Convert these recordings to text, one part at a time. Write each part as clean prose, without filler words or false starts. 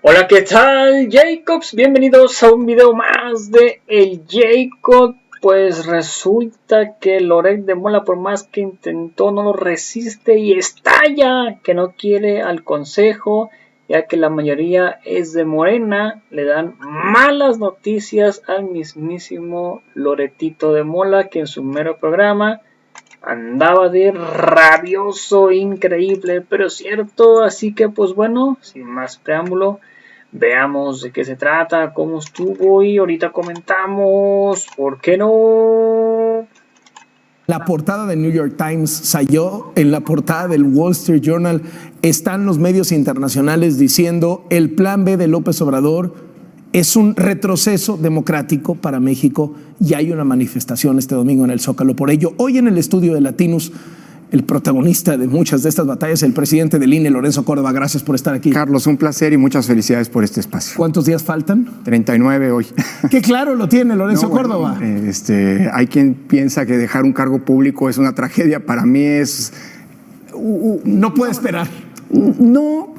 Hola, ¿qué tal, Jacobs? Bienvenidos a un video más de El Jacob. Pues resulta que Loret de Mola, por más que intentó, no lo resiste y estalla, que no quiere al consejo, ya que la mayoría es de Morena. Le dan malas noticias al mismísimo Loretito de Mola, que en su mero programa andaba de rabioso, increíble, pero cierto. Así que pues bueno, sin más preámbulo, veamos de qué se trata, cómo estuvo y ahorita comentamos, ¿por qué no? La portada del New York Times salió, en la portada del Wall Street Journal están los medios internacionales diciendo el plan B de López Obrador es un retroceso democrático para México y hay una manifestación este domingo en el Zócalo por ello. Hoy en el estudio de Latinos, el protagonista de muchas de estas batallas, el presidente del INE, Lorenzo Córdoba. Gracias por estar aquí. Carlos, un placer y muchas felicidades por este espacio. ¿Cuántos días faltan? 39 hoy. Qué claro lo tiene Lorenzo Córdoba. Hay quien piensa que dejar un cargo público es una tragedia. Para mí es... No puede esperar. No,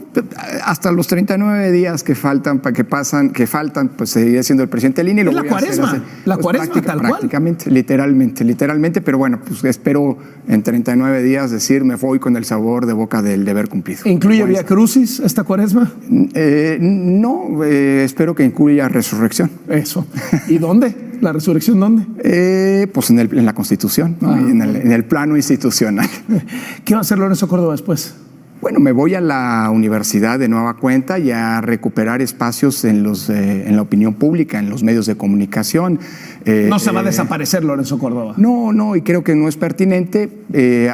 hasta los 39 días que faltan, pues seguiré siendo el presidente del INE. Es la cuaresma, tal cual. Prácticamente, literalmente, pero bueno, pues espero en 39 días decir me voy con el sabor de boca del deber cumplido. ¿Incluye Vía Crucis esta cuaresma? No, espero que incluya resurrección. Eso. ¿Y dónde? ¿La resurrección dónde? Pues en la Constitución, ¿no? En el plano institucional. ¿Qué va a hacer Lorenzo Córdoba después? Bueno, me voy a la universidad de nueva cuenta y a recuperar espacios en la opinión pública, en los medios de comunicación. No se va a desaparecer Lorenzo Córdoba. No, y creo que no es pertinente.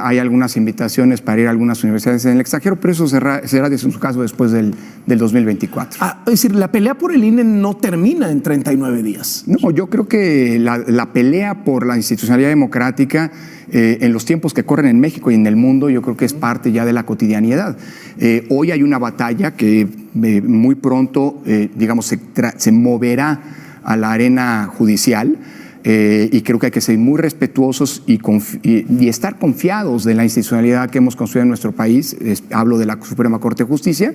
Hay algunas invitaciones para ir a algunas universidades en el extranjero, pero eso será en su caso después del 2024. Es decir, la pelea por el INE no termina en 39 días. No, yo creo que la pelea por la institucionalidad democrática en los tiempos que corren en México y en el mundo, yo creo que es parte ya de la cotidianidad. Hoy hay una batalla que muy pronto, se moverá a la arena judicial. Y creo que hay que ser muy respetuosos y estar confiados de la institucionalidad que hemos construido en nuestro país. Hablo de la Suprema Corte de Justicia,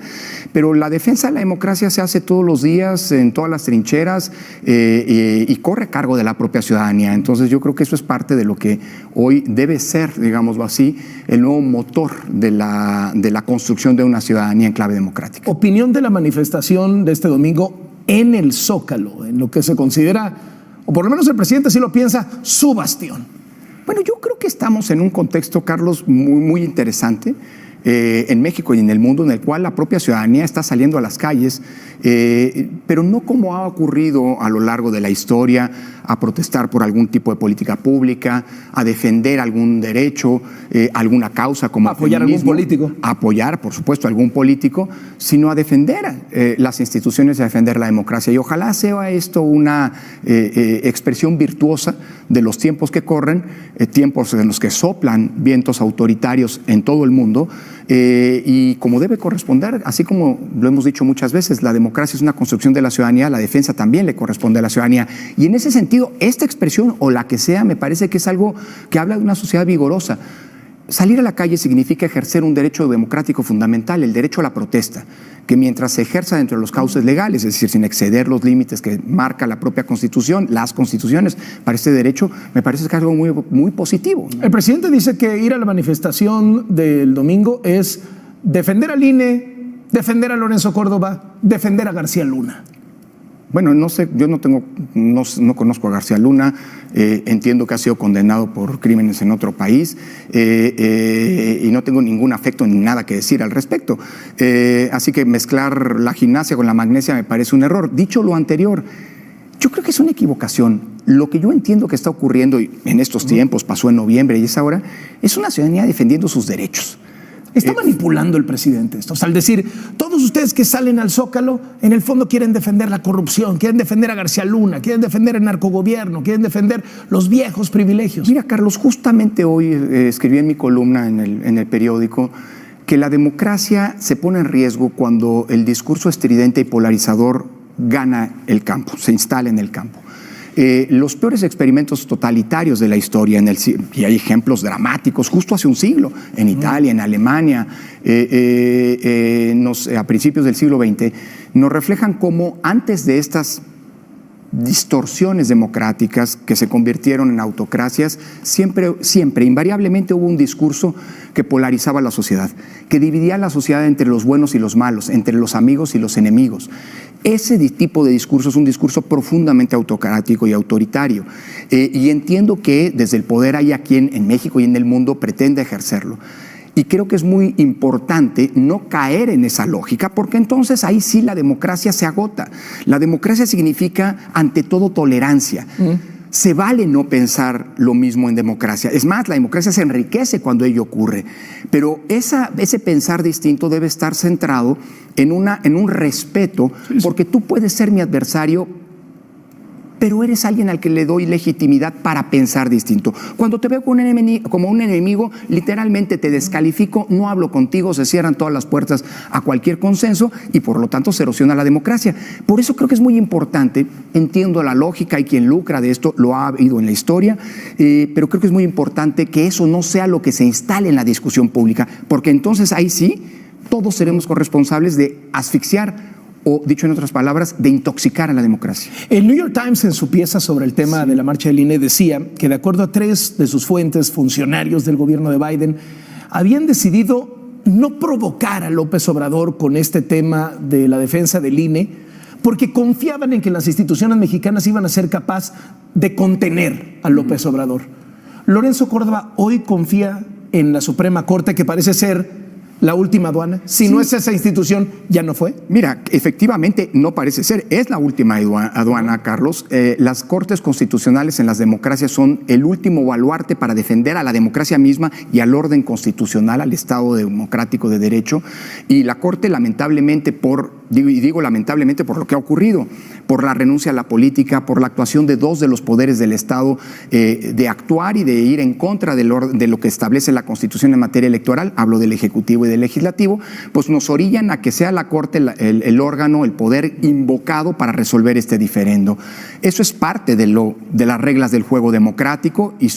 pero la defensa de la democracia se hace todos los días, en todas las trincheras, y corre a cargo de la propia ciudadanía. Entonces yo creo que eso es parte de lo que hoy debe ser, digámoslo así, el nuevo motor de la construcción de una ciudadanía en clave democrática. Opinión de la manifestación de este domingo en el Zócalo, en lo que se considera, o por lo menos el presidente sí lo piensa, su bastión. Bueno, yo creo que estamos en un contexto, Carlos, muy interesante en México y en el mundo, en el cual la propia ciudadanía está saliendo a las calles, pero no como ha ocurrido a lo largo de la historia, a protestar por algún tipo de política pública, a defender algún derecho, alguna causa como apoyar a algún político. Apoyar, por supuesto, a algún político, sino a defender las instituciones y a defender la democracia. Y ojalá sea esto una expresión virtuosa de los tiempos que corren, tiempos en los que soplan vientos autoritarios en todo el mundo, y como debe corresponder, así como lo hemos dicho muchas veces, la democracia es una construcción de la ciudadanía, la defensa también le corresponde a la ciudadanía. Y en ese sentido, esta expresión, o la que sea, me parece que es algo que habla de una sociedad vigorosa. Salir a la calle significa ejercer un derecho democrático fundamental, el derecho a la protesta, que mientras se ejerza dentro de los cauces legales, es decir, sin exceder los límites que marca la propia Constitución, las constituciones para este derecho, me parece que es algo muy positivo. El presidente dice que ir a la manifestación del domingo es defender al INE, defender a Lorenzo Córdoba, defender a García Luna. Bueno, no sé, yo no conozco a García Luna, entiendo que ha sido condenado por crímenes en otro país, y no tengo ningún afecto ni nada que decir al respecto. Así que mezclar la gimnasia con la magnesia me parece un error. Dicho lo anterior, yo creo que es una equivocación. Lo que yo entiendo que está ocurriendo en estos tiempos, pasó en noviembre y es ahora, es una ciudadanía defendiendo sus derechos. Está manipulando el presidente esto. O sea, al decir, todos ustedes que salen al Zócalo, en el fondo quieren defender la corrupción, quieren defender a García Luna, quieren defender el narcogobierno, quieren defender los viejos privilegios. Mira, Carlos, justamente hoy escribí en mi columna en el periódico que la democracia se pone en riesgo cuando el discurso estridente y polarizador gana el campo, se instala en el campo. los peores experimentos totalitarios de la historia, y hay ejemplos dramáticos, justo hace un siglo, en Italia, en Alemania, a principios del siglo XX, nos reflejan cómo antes de estas distorsiones democráticas que se convirtieron en autocracias, siempre, invariablemente hubo un discurso que polarizaba la sociedad, que dividía la sociedad entre los buenos y los malos, entre los amigos y los enemigos. Ese tipo de discurso es un discurso profundamente autocrático y autoritario. Y entiendo que desde el poder hay a quien en México y en el mundo pretende ejercerlo. Y creo que es muy importante no caer en esa lógica, porque entonces ahí sí la democracia se agota. La democracia significa, ante todo, tolerancia. Se vale no pensar lo mismo en democracia. Es más, la democracia se enriquece cuando ello ocurre. Pero ese pensar distinto debe estar centrado en un respeto, porque tú puedes ser mi adversario, pero eres alguien al que le doy legitimidad para pensar distinto. Cuando te veo como un enemigo, literalmente te descalifico, no hablo contigo, se cierran todas las puertas a cualquier consenso y por lo tanto se erosiona la democracia. Por eso creo que es muy importante, entiendo la lógica, hay quien lucra de esto, lo ha habido en la historia, pero creo que es muy importante que eso no sea lo que se instale en la discusión pública, porque entonces ahí sí, todos seremos corresponsables de asfixiar o, dicho en otras palabras, de intoxicar a la democracia. El New York Times, en su pieza sobre el tema de la marcha del INE, decía que de acuerdo a 3 de sus fuentes, funcionarios del gobierno de Biden, habían decidido no provocar a López Obrador con este tema de la defensa del INE, porque confiaban en que las instituciones mexicanas iban a ser capaces de contener a López Obrador. Lorenzo Córdoba hoy confía en la Suprema Corte, que parece ser la última aduana. Si no es esa institución, ¿ya no fue? Mira, efectivamente no parece ser. Es la última aduana, Carlos. Las cortes constitucionales en las democracias son el último baluarte para defender a la democracia misma y al orden constitucional, al Estado democrático de derecho. Y la Corte, lamentablemente, digo lamentablemente por lo que ha ocurrido, por la renuncia a la política, por la actuación de 2 de los poderes del Estado, de actuar y de ir en contra de lo que establece la Constitución en materia electoral, hablo del Ejecutivo y del Legislativo, pues nos orillan a que sea la Corte el órgano, el poder invocado para resolver este diferendo. Eso es parte de las reglas del juego democrático y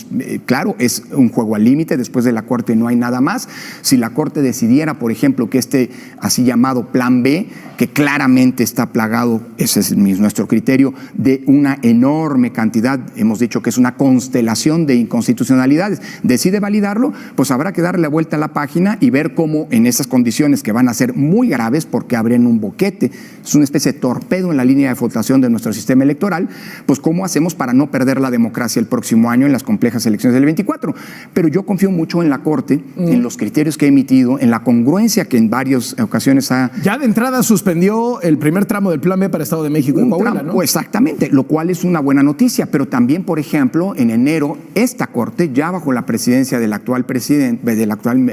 claro, es un juego al límite. Después de la Corte no hay nada más. Si la Corte decidiera, por ejemplo, que este así llamado Plan B, que claramente está plagado, ese es nuestro criterio, de una enorme cantidad, hemos dicho que es una constelación de inconstitucionalidades, decide validarlo, pues habrá que darle la vuelta a la página y ver cómo en esas condiciones que van a ser muy graves porque abren un boquete, es una especie de torpedo en la línea de flotación de nuestro sistema electoral, pues cómo hacemos para no perder la democracia el próximo año en las complejas elecciones del 24. Pero yo confío mucho en la Corte, en los criterios que ha emitido, en la congruencia que en varias ocasiones ha... Ya de entrada suspendió el primer tramo del Plan B para Estado de México y Coahuila, ¿no? Exactamente, lo cual es una buena noticia, pero también, por ejemplo, en enero, esta Corte, ya bajo la presidencia del actual presidente, del actual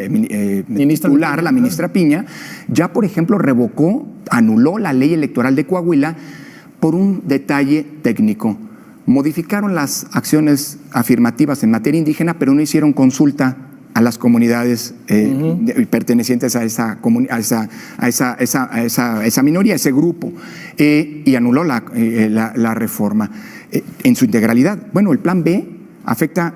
titular, la ministra Piña, ya, por ejemplo, anuló la ley electoral de Coahuila por un detalle técnico. Modificaron las acciones afirmativas en materia indígena, pero no hicieron consulta a las comunidades pertenecientes a esa minoría, a ese grupo, y anuló la reforma en su integralidad. Bueno, el Plan B afecta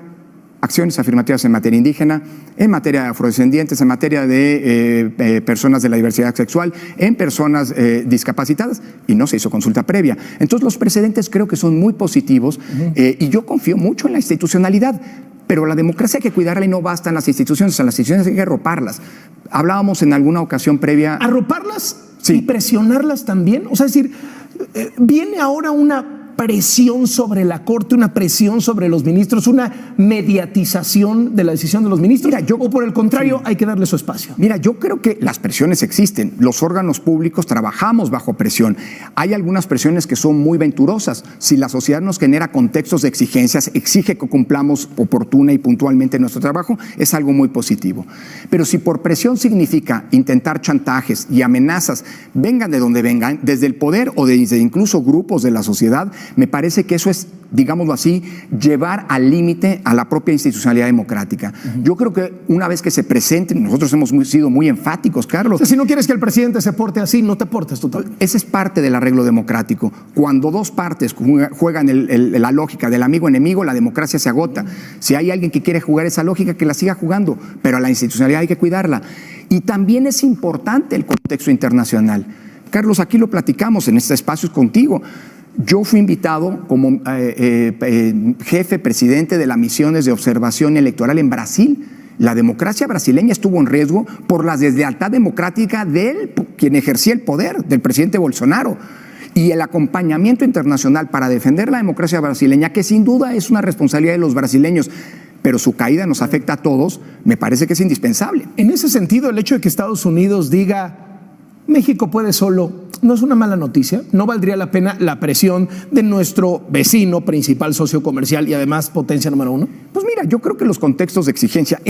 acciones afirmativas en materia indígena, en materia de afrodescendientes, en materia de personas de la diversidad sexual, en personas discapacitadas, y no se hizo consulta previa. Entonces los precedentes creo que son muy positivos y yo confío mucho en la institucionalidad. Pero la democracia hay que cuidarla y no bastan las instituciones, a las instituciones hay que arroparlas. Hablábamos en alguna ocasión previa... ¿Arroparlas? Sí. ¿Y presionarlas también? O sea, es decir, viene ahora una presión sobre la Corte, una presión sobre los ministros, una mediatización de la decisión de los ministros. Mira, o por el contrario, hay que darle su espacio. Mira, yo creo que las presiones existen. Los órganos públicos trabajamos bajo presión. Hay algunas presiones que son muy venturosas. Si la sociedad nos genera contextos de exigencias, exige que cumplamos oportuna y puntualmente nuestro trabajo, es algo muy positivo. Pero si por presión significa intentar chantajes y amenazas, vengan de donde vengan, desde el poder o desde incluso grupos de la sociedad, Me parece que eso es, digámoslo así, llevar al límite a la propia institucionalidad democrática. Yo creo que una vez que se presenten, nosotros hemos sido muy enfáticos, Carlos. O sea, si no quieres que el presidente se porte así, no te portes tú. Ese es parte del arreglo democrático. Cuando dos partes juegan la lógica del amigo-enemigo, la democracia se agota. Si hay alguien que quiere jugar esa lógica, que la siga jugando, pero a la institucionalidad hay que cuidarla. Y también es importante el contexto internacional. Carlos, aquí lo platicamos en este espacio contigo. Yo fui invitado como jefe, presidente de las misiones de observación electoral en Brasil. La democracia brasileña estuvo en riesgo por la deslealtad democrática de quien ejercía el poder, del presidente Bolsonaro. Y el acompañamiento internacional para defender la democracia brasileña, que sin duda es una responsabilidad de los brasileños, pero su caída nos afecta a todos, me parece que es indispensable. En ese sentido, el hecho de que Estados Unidos diga México puede solo, no es una mala noticia. No valdría la pena la presión de nuestro vecino, principal socio comercial y además potencia número uno. Pues mira, yo creo que los contextos de exigencia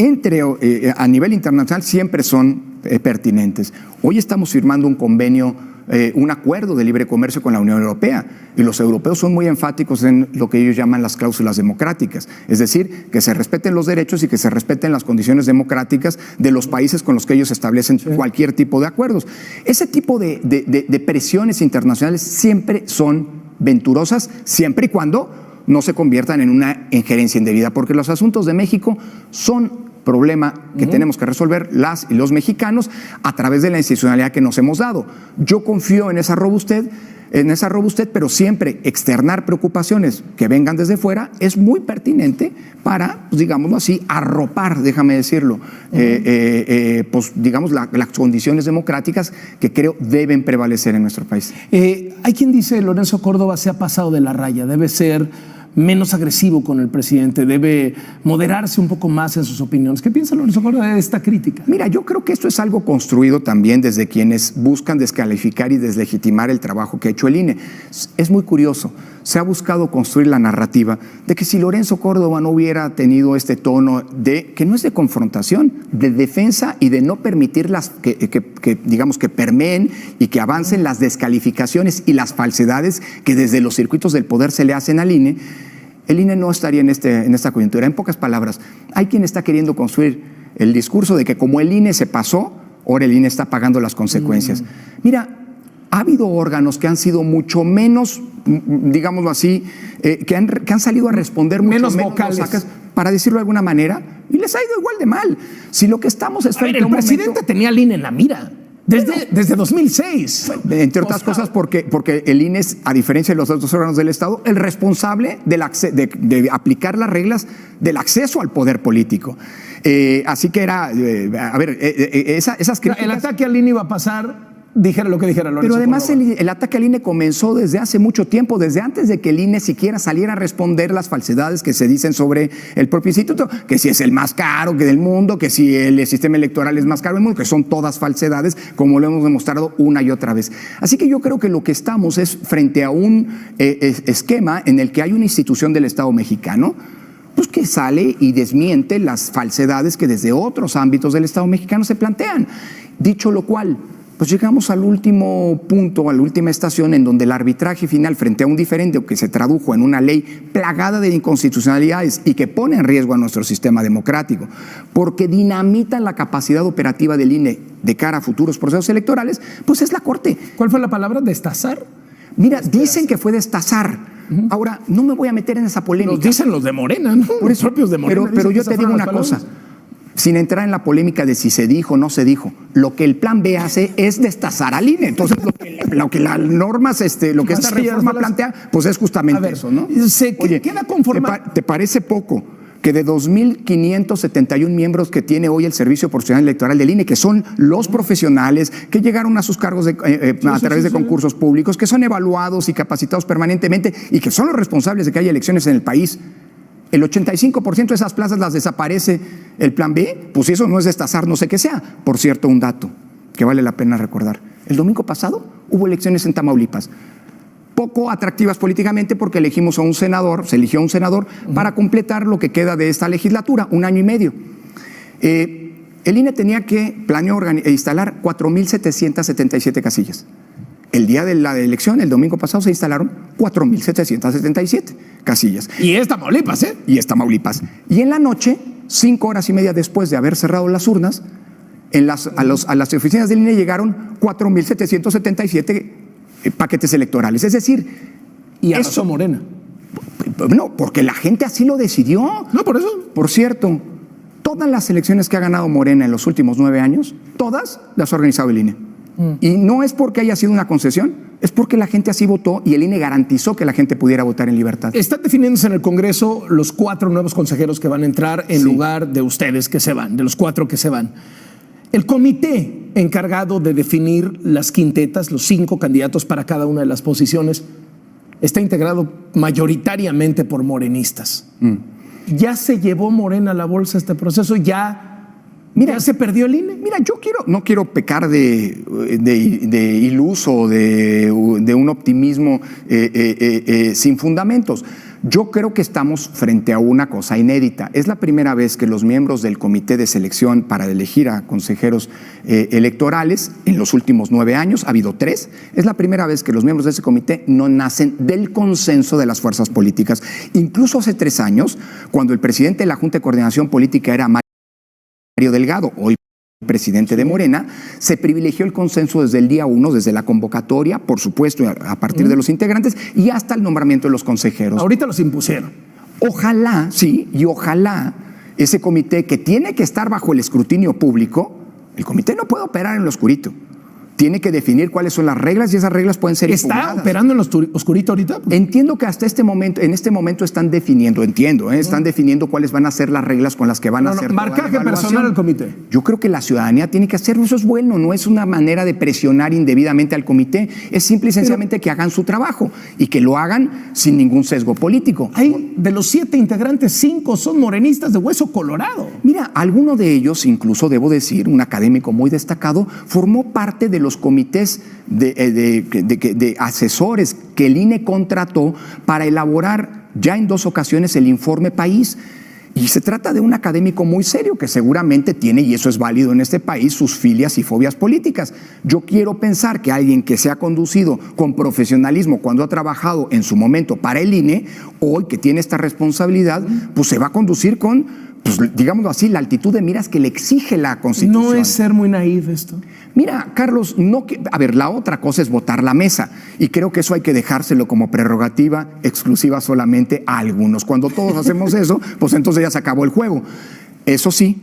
a nivel internacional siempre son pertinentes. Hoy estamos firmando un convenio, un acuerdo de libre comercio con la Unión Europea, y los europeos son muy enfáticos en lo que ellos llaman las cláusulas democráticas, es decir, que se respeten los derechos y que se respeten las condiciones democráticas de los países con los que ellos establecen cualquier tipo de acuerdos. Ese tipo de presiones internacionales siempre son venturosas, siempre y cuando no se conviertan en una injerencia indebida, porque los asuntos de México son problema que tenemos que resolver las y los mexicanos a través de la institucionalidad que nos hemos dado. Yo confío en esa robustez, pero siempre externar preocupaciones que vengan desde fuera es muy pertinente para, pues, digámoslo así, arropar, déjame decirlo, pues, digamos, las condiciones democráticas que creo deben prevalecer en nuestro país. Hay quien dice Lorenzo Córdoba se ha pasado de la raya, debe ser menos agresivo con el presidente, debe moderarse un poco más en sus opiniones. ¿Qué piensa Lorenzo Córdoba de esta crítica? Mira, yo creo que esto es algo construido también desde quienes buscan descalificar y deslegitimar el trabajo que ha hecho el INE. Es muy curioso, se ha buscado construir la narrativa de que si Lorenzo Córdoba no hubiera tenido este tono que no es de confrontación, de defensa y de no permitir digamos, que permeen y que avancen las descalificaciones y las falsedades que desde los circuitos del poder se le hacen al INE, el INE no estaría en esta coyuntura. En pocas palabras, hay quien está queriendo construir el discurso de que como el INE se pasó, ahora el INE está pagando las consecuencias. Mira, ha habido órganos que han sido mucho menos, digámoslo así, que han salido a responder mucho menos vocales, para decirlo de alguna manera, y les ha ido igual de mal. Si lo que estamos es frente a un momento, el presidente tenía al INE en la mira. Desde 2006. Entre otras cosas porque el INE es, a diferencia de los otros órganos del Estado, el responsable de aplicar las reglas del acceso al poder político. Así que era, esas críticas... El ataque al INE iba a pasar, dijera lo que dijera Lorenzo. Pero además el ataque al INE comenzó desde hace mucho tiempo, desde antes de que el INE siquiera saliera a responder las falsedades que se dicen sobre el propio instituto, que si es el más caro que del mundo, que si el sistema electoral es más caro del mundo, que son todas falsedades, como lo hemos demostrado una y otra vez. Así que yo creo que lo que estamos es frente a un esquema en el que hay una institución del Estado mexicano, pues que sale y desmiente las falsedades que desde otros ámbitos del Estado mexicano se plantean. Dicho lo cual, pues llegamos al último punto, a la última estación en donde el arbitraje final frente a un diferendo que se tradujo en una ley plagada de inconstitucionalidades y que pone en riesgo a nuestro sistema democrático, porque dinamitan la capacidad operativa del INE de cara a futuros procesos electorales, pues es la Corte. ¿Cuál fue la palabra? ¿Destazar? Mira, dicen que fue destazar. Ahora, no me voy a meter en esa polémica. Nos dicen los de Morena, ¿no? Por eso, los propios de Morena. Pero yo te digo una cosa. Sin entrar en la polémica de si se dijo o no se dijo, lo que el plan B hace es destazar al INE. Entonces, lo que las normas, lo que esta reforma plantea, pues es justamente eso, ¿no? Oye, queda conformado. ¿Te parece poco que de 2.571 miembros que tiene hoy el Servicio Profesional Electoral del INE, que son los profesionales que llegaron a sus cargos a través de concursos públicos, que son evaluados y capacitados permanentemente y que son los responsables de que haya elecciones en el país, el 85% de esas plazas las desaparece el plan B? Pues eso no es destazar, no sé qué sea. Por cierto, un dato que vale la pena recordar. El domingo pasado hubo elecciones en Tamaulipas, poco atractivas políticamente porque se eligió a un senador para completar lo que queda de esta legislatura, 1 año y medio. El INE planeó instalar 4.777 casillas. El día de la elección, el domingo pasado, se instalaron 4,777 casillas. Y es Tamaulipas, ¿eh? Y es Tamaulipas. Y en la noche, 5 horas y media después de haber cerrado las urnas, a las oficinas del INE llegaron 4,777 paquetes electorales. Es decir, y arrasó Morena. No, porque la gente así lo decidió. No, por eso. Por cierto, todas las elecciones que ha ganado Morena en los últimos 9 años, todas las ha organizado el INE. Y no es porque haya sido una concesión, es porque la gente así votó y el INE garantizó que la gente pudiera votar en libertad. Están definiéndose en el Congreso los 4 nuevos consejeros que van a entrar en lugar de ustedes que se van, de los 4 que se van. El comité encargado de definir las quintetas, los 5 candidatos para cada una de las posiciones, está integrado mayoritariamente por morenistas. ¿Ya se llevó Morena a la bolsa este proceso? ¿Ya se perdió el INE? Mira, no quiero pecar de iluso, de un optimismo sin fundamentos. Yo creo que estamos frente a una cosa inédita. Es la primera vez que los miembros del comité de selección para elegir a consejeros electorales en los últimos 9 años, ha habido 3, es la primera vez que los miembros de ese comité no nacen del consenso de las fuerzas políticas. Incluso hace 3 años, cuando el presidente de la Junta de Coordinación Política era Mario Delgado, hoy presidente de Morena, se privilegió el consenso desde el día 1, desde la convocatoria, por supuesto, a partir de los integrantes y hasta el nombramiento de los consejeros. Ahorita los impusieron. Ojalá, sí, y ojalá ese comité que tiene que estar bajo el escrutinio público, el comité no puede operar en lo oscurito. Tiene que definir cuáles son las reglas y esas reglas pueden ser impugnadas. ¿Está operando en lo oscurito ahorita? Entiendo que hasta en este momento están definiendo, están definiendo cuáles van a ser las reglas con las que van a hacer marcaje personal al comité. Yo creo que la ciudadanía tiene que hacerlo, eso es bueno, no es una manera de presionar indebidamente al comité, es simple y sencillamente que hagan su trabajo y que lo hagan sin ningún sesgo político. De los 7 integrantes, 5 son morenistas de hueso colorado. Mira, alguno de ellos, incluso debo decir, un académico muy destacado, formó parte de los comités de asesores que el INE contrató para elaborar ya en 2 ocasiones el informe País. Y se trata de un académico muy serio que seguramente tiene, y eso es válido en este país, sus filias y fobias políticas. Yo quiero pensar que alguien que se ha conducido con profesionalismo cuando ha trabajado en su momento para el INE, hoy que tiene esta responsabilidad, pues se va a conducir con, pues, digámoslo así, la altitud de miras que le exige la Constitución. ¿No es ser muy naif esto? Mira, Carlos, la otra cosa es votar la mesa y creo que eso hay que dejárselo como prerrogativa exclusiva solamente a algunos. Cuando todos hacemos eso, pues entonces ya se acabó el juego. Eso sí,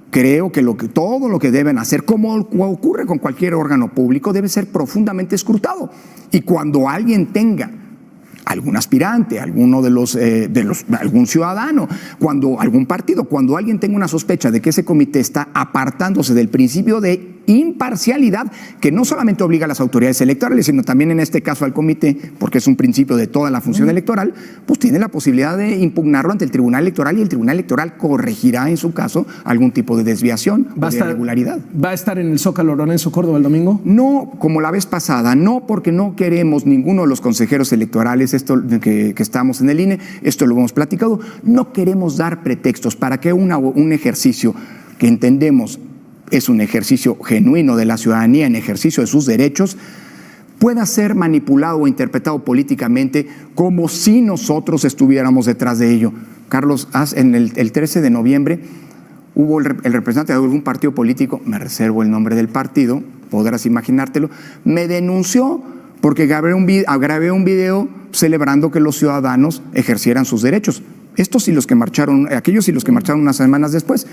creo que todo lo que deben hacer, como ocurre con cualquier órgano público, debe ser profundamente escrutado. Y cuando alguien tenga algún aspirante, algún ciudadano, algún partido, cuando alguien tenga una sospecha de que ese comité está apartándose del principio de imparcialidad, que no solamente obliga a las autoridades electorales, sino también en este caso al comité, porque es un principio de toda la función electoral, pues tiene la posibilidad de impugnarlo ante el Tribunal Electoral y el Tribunal Electoral corregirá en su caso algún tipo de desviación o de irregularidad. ¿Va a estar en el Zócalo Lorenzo Córdoba el domingo? No, como la vez pasada, no, porque no queremos ninguno de los consejeros electorales, esto que estamos en el INE, esto lo hemos platicado, no queremos dar pretextos para que un ejercicio que entendemos es un ejercicio genuino de la ciudadanía en ejercicio de sus derechos, pueda ser manipulado o interpretado políticamente como si nosotros estuviéramos detrás de ello. Carlos, en el 13 de noviembre hubo el representante de algún partido político, me reservo el nombre del partido, podrás imaginártelo, me denunció porque grabé un video celebrando que los ciudadanos ejercieran sus derechos. Aquellos y los que marcharon unas semanas después,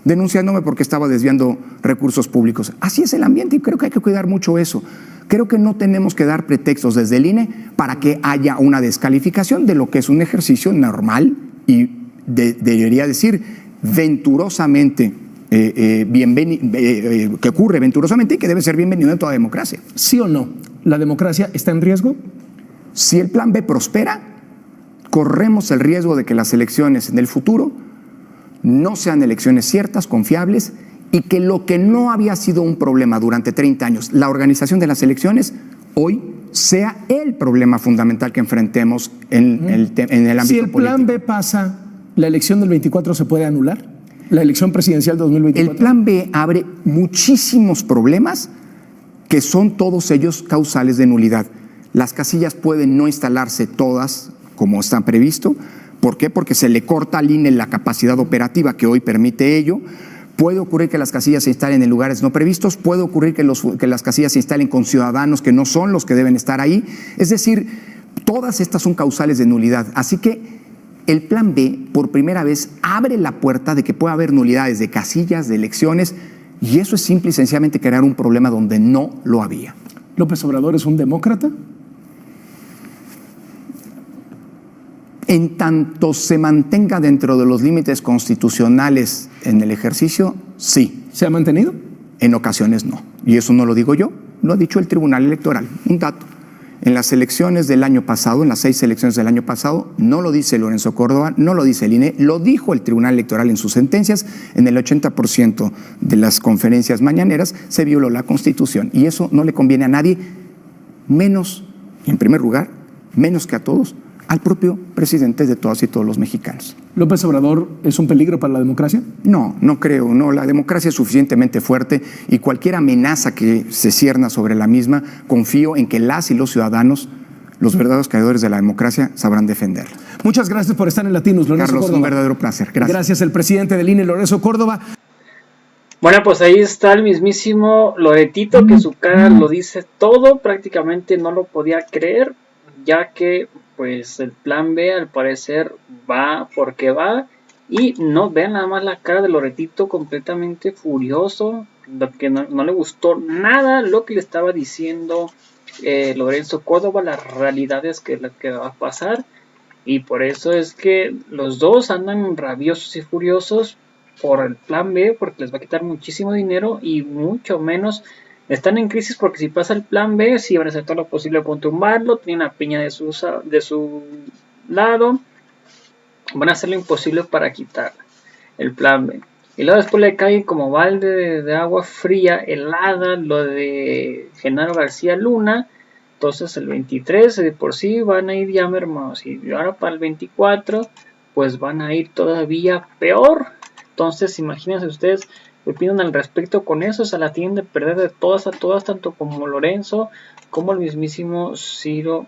denunciándome porque estaba desviando recursos públicos. Así es el ambiente y creo que hay que cuidar mucho eso. Creo que no tenemos que dar pretextos desde el INE para que haya una descalificación de lo que es un ejercicio normal y debería decir venturosamente, que ocurre venturosamente y que debe ser bienvenido en toda democracia. ¿Sí o no? ¿La democracia está en riesgo? Si el plan B prospera, corremos el riesgo de que las elecciones en el futuro no sean elecciones ciertas, confiables, y que lo que no había sido un problema durante 30 años, la organización de las elecciones, hoy sea el problema fundamental que enfrentemos en el ámbito político. Si el plan B pasa, ¿la elección del 24 se puede anular? ¿La elección presidencial 2024? El plan B abre muchísimos problemas que son todos ellos causales de nulidad. Las casillas pueden no instalarse todas como está previsto. ¿Por qué? Porque se le corta al INE la capacidad operativa que hoy permite ello. Puede ocurrir que las casillas se instalen en lugares no previstos, puede ocurrir que las casillas se instalen con ciudadanos que no son los que deben estar ahí. Es decir, todas estas son causales de nulidad. Así que el plan B, por primera vez, abre la puerta de que pueda haber nulidades de casillas, de elecciones, y eso es simple y sencillamente crear un problema donde no lo había. ¿López Obrador es un demócrata? En tanto se mantenga dentro de los límites constitucionales en el ejercicio, sí. ¿Se ha mantenido? En ocasiones no. Y eso no lo digo yo, lo ha dicho el Tribunal Electoral. Un dato. En las elecciones del año pasado, en las 6 elecciones del año pasado, no lo dice Lorenzo Córdoba, no lo dice el INE, lo dijo el Tribunal Electoral en sus sentencias, en el 80% de las conferencias mañaneras se violó la Constitución. Y eso no le conviene a nadie, menos, en primer lugar, menos que a todos, al propio presidente de todas y todos los mexicanos. ¿López Obrador es un peligro para la democracia? No, no creo, no. La democracia es suficientemente fuerte y cualquier amenaza que se cierna sobre la misma, confío en que las y los ciudadanos, los verdaderos creadores de la democracia, sabrán defenderla. Muchas gracias por estar en Latinos, Lorenzo Carlos, Córdoba. un verdadero placer. Gracias. Gracias, el presidente del INE, Lorenzo Córdoba. Bueno, pues ahí está el mismísimo Loretito, que su cara lo dice todo, prácticamente no lo podía creer, ya que pues el plan B al parecer va porque va, y no vean nada más la cara de Loretito completamente furioso, que no le gustó nada lo que le estaba diciendo Lorenzo Córdoba. La realidad es que lo que va a pasar, y por eso es que los dos andan rabiosos y furiosos por el plan B, porque les va a quitar muchísimo dinero y mucho menos. Están en crisis porque si pasa el plan B, si van a hacer todo lo posible por tumbarlo, tienen a Piña de su lado, van a hacer lo imposible para quitar el plan B. Y luego después le cae como balde de agua fría, helada, lo de Genaro García Luna. Entonces el 23 de por sí van a ir ya mermados, y ahora para el 24 pues van a ir todavía peor. Entonces imagínense ustedes qué opinan al respecto con eso. Se la tienen de perder de todas a todas, tanto como Lorenzo como el mismísimo Ciro,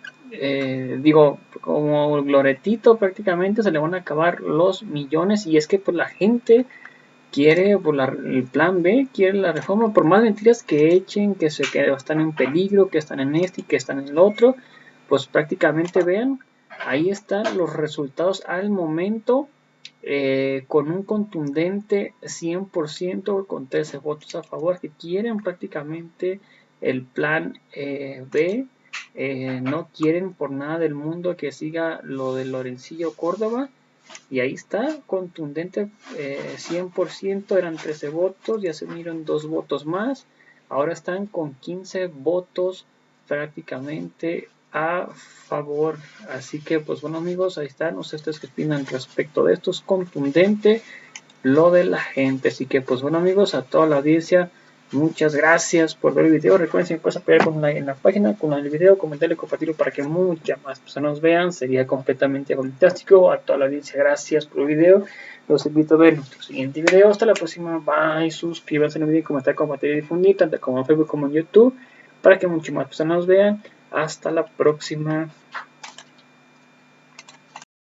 como Loretito. Prácticamente se le van a acabar los millones, y es que pues la gente quiere el plan B, quiere la reforma, por más mentiras que echen, que están en peligro, que están en este y que están en el otro, pues prácticamente vean, ahí están los resultados al momento, con un contundente 100%, con 13 votos a favor, que quieren prácticamente el plan B. No quieren por nada del mundo que siga lo de Lorencillo Córdoba. Y ahí está, contundente, 100%, eran 13 votos, ya se unieron 2 votos más, ahora están con 15 votos prácticamente a favor. Así que pues bueno amigos, ahí están, no sé ustedes qué opinan respecto de esto. Es contundente lo de la gente. Así que pues bueno amigos, a toda la audiencia, muchas gracias por ver el video. Recuerden si me pueden apoyar con like en la página, con el video, comentarlo y compartirlo para que muchas más personas vean. Sería completamente fantástico. A toda la audiencia, gracias por el video. Los invito a ver nuestro siguiente video. Hasta la próxima. Bye. Suscríbanse en el video, comentar, compartir y difundir, tanto como en Facebook como en YouTube, para que muchas más personas vean. Hasta la próxima.